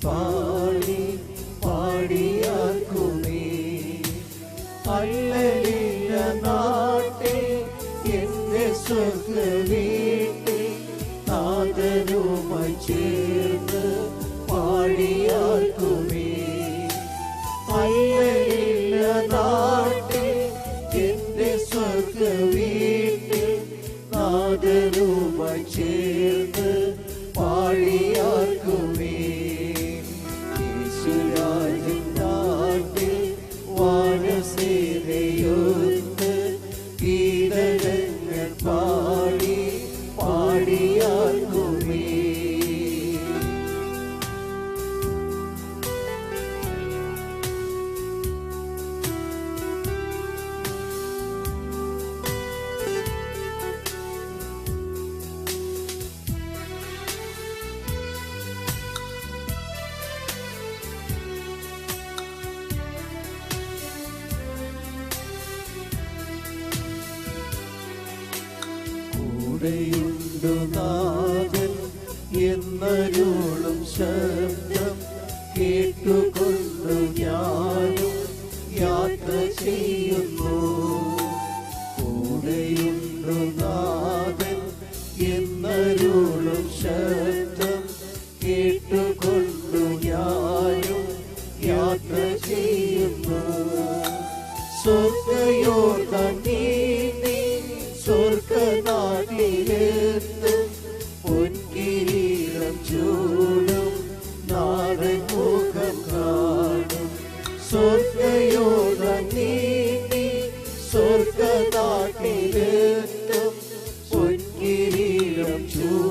പാടി പാടിയാക്കുമേ. അല്ലലില്ല നാട്ടിൽ എന്റെ സ്വർഗ വീട്ടിൽ നാഥനുമായി ചേർന്ന് പാടിയാക്കുമേ. അല്ലലില്ല നാട്ടിൽ എന്റെ സ്വർഗ വീട്ടിൽ നാഥനുമായി ചേർന്ന് പാടിയാക്കുമേ. യേശുരാജൻ നാട്ടിൽ വാനസേനയൊത്ത് ഗീതങ്ങൾ പാടി പാടിയാക്കുമേ. കൂടെയുണ്ടു നാഥൻ എന്നരുളും ശബ്ദം കേട്ടുകൊണ്ടു ഞാനും യാത്ര ചെയ്യുന്നു. കൂടെയുണ്ടു നാഥൻ എന്നരുളും ശബ്ദം കേട്ടുകൊണ്ടു ഞാനും യാത്ര ചെയ്യുന്നു. സ്വർഗ്ഗയോർദാൻ നീന്തി സ്വർഗനാട്ടിലെത്ത് പൊൻകിരീടം ചൂടും നാഥൻ മുഖം കാണും. സ്വർഗ്ഗയോർദാൻ നീന്തി സ്വർഗനാട്ടിലെത്തും പൊൻകിരീടം ചൂടും